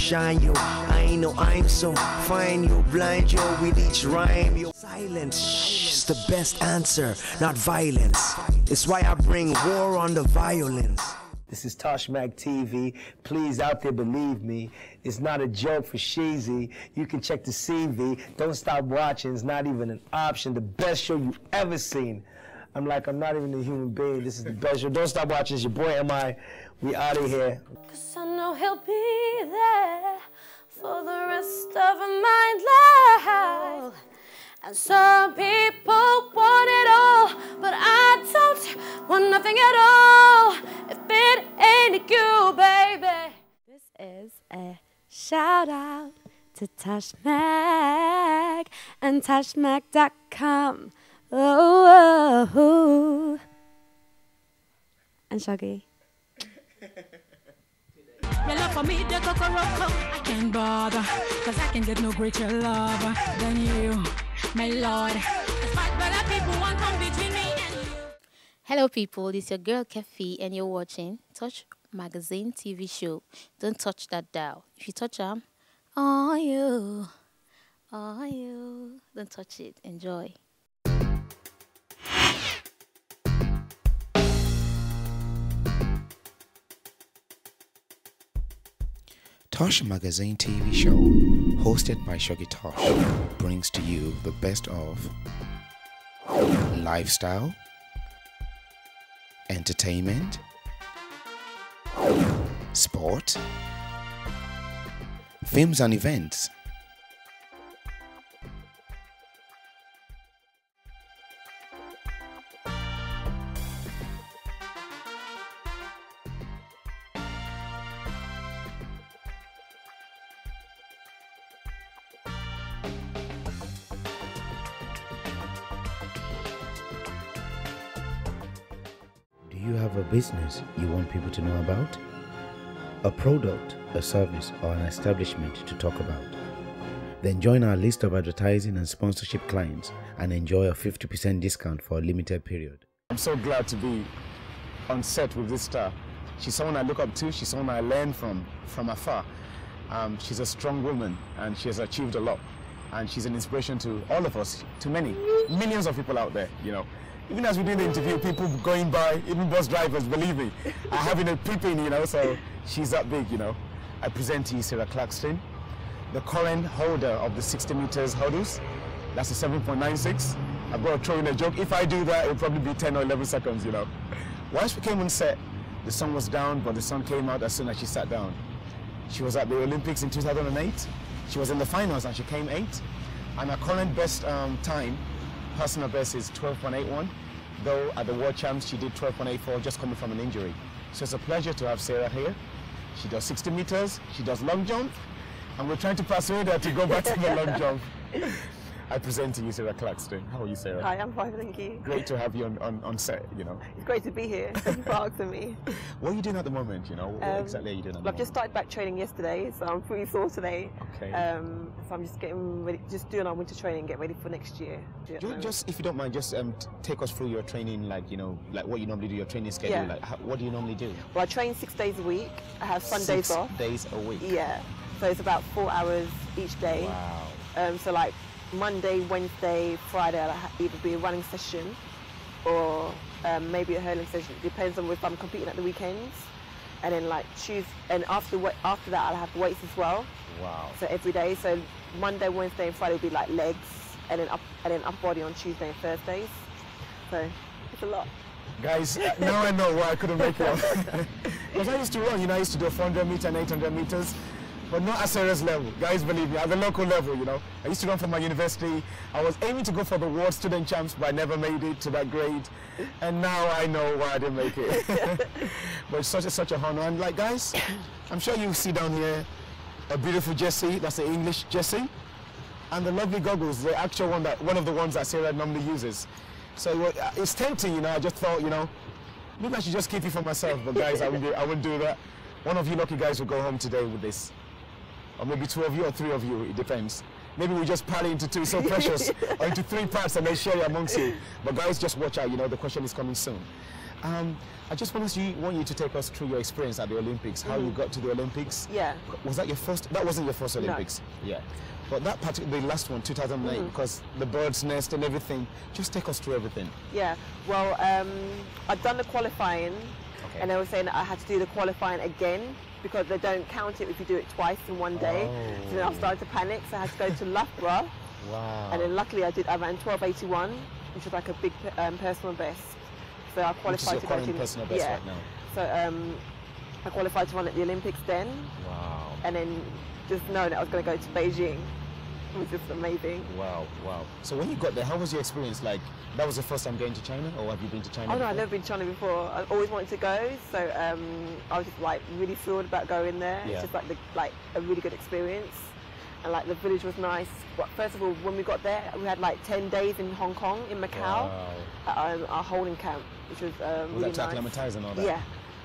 Shine yo, I know I'm so fine yo, blind yo with each rhyme yo. Silence is the best answer, not violence. It's why I bring war on the violence. This is TOSHMAG TV. Please out there believe me. It's not a joke for Sheezy. You can check the CV. Don't stop watching. It's not even an option. The best show you've ever seen. I'm not even a human being. This is the best show. Don't stop watching. It's your boy M.I. We out of here. 'Cause I know he'll be there for the rest of my life. And some people want it all, but I don't want nothing at all if it ain't you, baby. This is a shout out to TOSHMAG and TOSHMAG.com. Oh, and Shaggy. Your love for me, the cocoroko, I can't bother, 'cause I can get no greater lover than you, my lord. Despite better people want come between me and you. Hello people, this is your girl Kefi and you're watching Touch Magazine TV show. Don't touch that dial. If you touch them, oh you. Don't touch it. Enjoy. Tosh Magazine TV show, hosted by Shoggy Tosh, brings to you the best of lifestyle, entertainment, sport, films and events. Do you have a business you want people to know about? A product, a service, or an establishment to talk about? Then join our list of advertising and sponsorship clients and enjoy a 50% discount for a limited period. I'm so glad to be on set with this star. She's someone I look up to, she's someone I learn from afar. She's a strong woman and she has achieved a lot. And she's an inspiration to all of us, to many, millions of people out there, you know. Even as we do the interview, people going by, even bus drivers, believe me, are having a peeping, you know, so she's that big, you know. I present to you Sarah Claxton, the current holder of the 60 meters hurdles. That's a 7.96. I've got to throw in a joke. If I do that, it'll probably be 10 or 11 seconds, you know. Once we came on set, the sun was down, but the sun came out as soon as she sat down. She was at the Olympics in 2008. She was in the finals and she came 8th. And her current best time, personal best, is 12.81. Though at the World Champs she did 12.84, just coming from an injury. So it's a pleasure to have Sarah here. She does 60 meters, she does long jump, and we're trying to persuade her to go back to the long jump. I present to you Sarah Claxton. How are you, Sarah? Hi, I'm fine, thank you. Great to have you on set, you know. It's great to be here. Thank you for asking me. What are you doing at the moment, you know? What exactly are you doing at the moment? I've just started back training yesterday, so I'm pretty sore today. Okay. So I'm just getting ready, just doing our winter training, get ready for next year. Just, if you don't mind, just take us through your training, like, you know, like what you normally do, your training schedule. Yeah. Like, what do you normally do? Well, I train 6 days a week. I have Sundays off. 6 days a week? Yeah. So it's about 4 hours each day. Wow. So like Monday, Wednesday, Friday, I'll either be a running session or maybe a hurling session. It depends on if I'm competing at the weekends. And then like and after that I'll have weights as well. Wow. So every day. So Monday, Wednesday, and Friday will be like legs, and then upper body on Tuesday and Thursdays. So it's a lot. Guys, now I know why I couldn't make it. Because I used to run, you know, I used to do 400 meters and 800 meters. But not at Sarah's level. Guys, believe me, at the local level, you know. I used to run for my university. I was aiming to go for the World Student Champs, but I never made it to that grade. And now I know why I didn't make it. But it's such a honor. And like, guys, I'm sure you see down here a beautiful Jessie. That's the English Jessie. And the lovely goggles, the actual one of the ones that Sarah normally uses. So it's tempting, you know. I just thought, you know, maybe I should just keep it for myself. But guys, I wouldn't do that. One of you lucky guys will go home today with this. Or maybe 2 of you or 3 of you, it depends. Maybe we just pile it into 2, it's so precious, or into 3 parts and then share it amongst you. But guys, just watch out, you know, the question is coming soon. I just want you to take us through your experience at the Olympics, how you got to the Olympics. Yeah. Was that your first? That wasn't your first Olympics. No. Yeah. But that particular, the last one, 2008, because the bird's nest and everything. Just take us through everything. Yeah. Well, I'd done the qualifying, and they were saying that I had to do the qualifying again because they don't count it if you do it twice in one day. Oh. So then I started to panic, so I had to go to Loughborough. Wow. And then luckily I ran 12:81, which was like a big personal best. So I qualified to go to personal best right now. So I qualified to run at the Olympics then. Wow. And then just knowing that I was going to go to Beijing was just amazing. Wow, wow. So when you got there, how was your experience like? That was the first time going to China, or have you been to China before? No, I've never been to China before. I always wanted to go, so I was just like really thrilled about going there. Yeah. It's just like a really good experience. And like the village was nice. But first of all, when we got there, we had like 10 days in Hong Kong, in Macau, at our holding camp, which was really nice. Was that to acclimatise and all that? Yeah,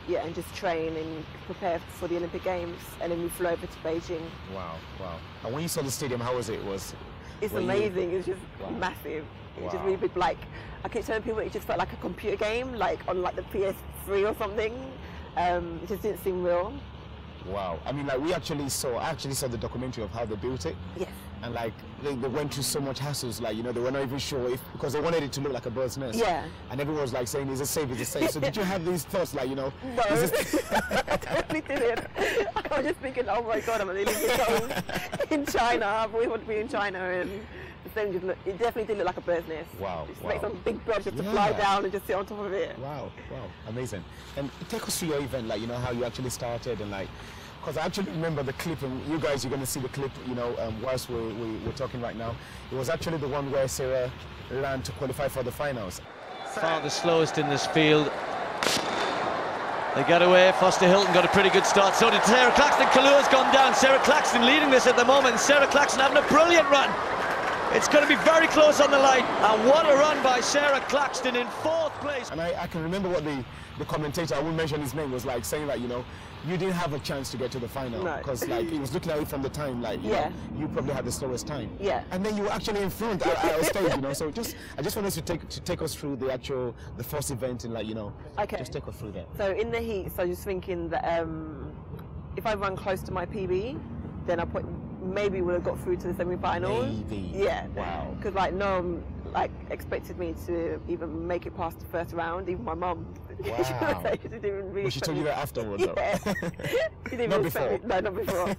yeah, and just train and prepare for the Olympic Games, and then we flew over to Beijing. Wow, wow. And when you saw the stadium, how was it? It's amazing. It's just massive. It's just really big. Like I keep telling people, it just felt like a computer game, like on like the PS3 or something. It just didn't seem real. Wow. I mean, like I actually saw the documentary of how they built it. Yes. And like they went through so much hassles, like, you know, they were not even sure because they wanted it to look like a bird's nest. Yeah. And everyone was like saying, is it safe, is it safe? So did you have these thoughts, like, you know? No, I definitely didn't. I was just thinking, oh my God, I'm really going in China. I've always wanted to be in China, and it definitely did look like a bird's nest. Wow. Just make some big birds just to fly down and just sit on top of it. Wow, wow, amazing. And take us through your event, like, you know, how you actually started, and like, because I actually remember the clip, and you guys, you're going to see the clip, you know, whilst we're talking right now. It was actually the one where Sarah ran to qualify for the finals. Far the slowest in this field. They get away. Foster Hilton got a pretty good start. So did Sarah Claxton. Kalua's gone down. Sarah Claxton leading this at the moment. And Sarah Claxton having a brilliant run. It's going to be very close on the line. And what a run by Sarah Claxton in 4th place. And I can remember what the commentator, I won't mention his name, was like saying that, you know, you didn't have a chance to get to the final because like he was looking at it from the time, like, you know, you probably had the slowest time. Yeah. And then you were actually in front at our stage, you know. So I just wanted to take us through the first event, and like, you know, just take us through that. So in the heat, so just thinking that if I run close to my PB, then I maybe would have got through to the semi-finals. Maybe. Yeah. Wow. Because like no one like expected me to even make it past the first round. Even my mum. Wow. She didn't really. But she told you that afterwards, though. Yeah. She didn't not really before. No, not before.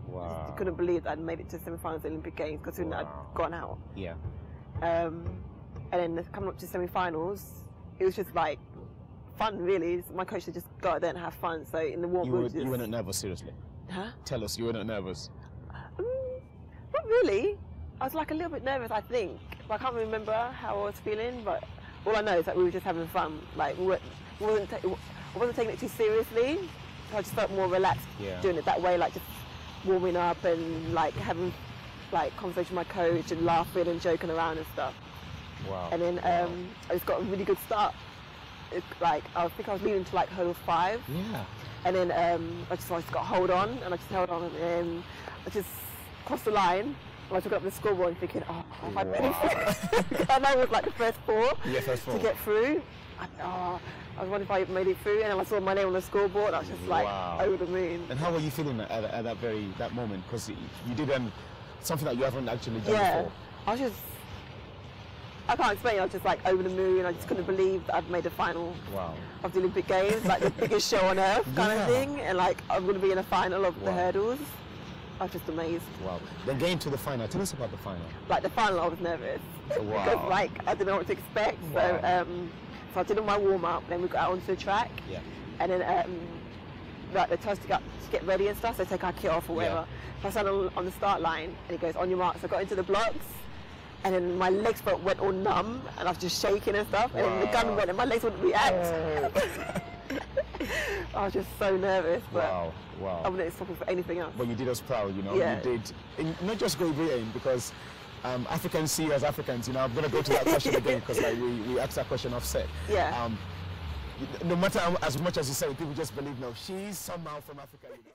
Wow. She couldn't believe I'd made it to semi-finals of the Olympic Games because I'd gone out. Yeah. And then coming up to semi-finals, it was just like fun, really. My coach said just go out there and have fun. So in the warm You were not nervous, seriously? Huh? Tell us, you were not nervous? Not really. I was like a little bit nervous, I think. But I can't remember how I was feeling, but all I know is that we were just having fun. Like I wasn't taking it too seriously. So I just felt more relaxed doing it that way, like just warming up and like having like conversation with my coach and laughing and joking around and stuff. Wow. And then I just got a really good start. Like I think I was leading to like hurdle 5. Yeah. And then I just got to hold on, and I just held on, and then I just crossed the line. And I took up the scoreboard and thinking, oh, have I made it? And I was like the first 4 to get through. I was wondering if I made it through, and then I saw my name on the scoreboard. I was just like over the moon. And how were you feeling at that moment? Because you did something that you haven't actually done before. I was just, I can't explain. I was just like over the moon. I just couldn't believe that I'd made a final of the Olympic Games, like the biggest show on earth kind of thing, and like I'm going to be in a final of the hurdles. I was just amazed. Wow. Then getting to the final, tell us about the final. Like the final, I was nervous. Because like I didn't know what to expect. So so I did all my warm up, then we got out onto the track. Yeah. And then like they told us to get ready and stuff, so take our kit off or whatever. So I stand on the start line, and it goes on your marks. So I got into the blocks, and then my legs went all numb, and I was just shaking and stuff. And then the gun went, and my legs wouldn't react. I was just so nervous, but I wouldn't stop for anything else. But you did us proud, you know. You did, not just Great Britain, because Africans see you as Africans. You know, I'm going to go to that question again because like we asked that question offset. Yeah. No matter as much as you say, people just believe, no, she's somehow from Africa.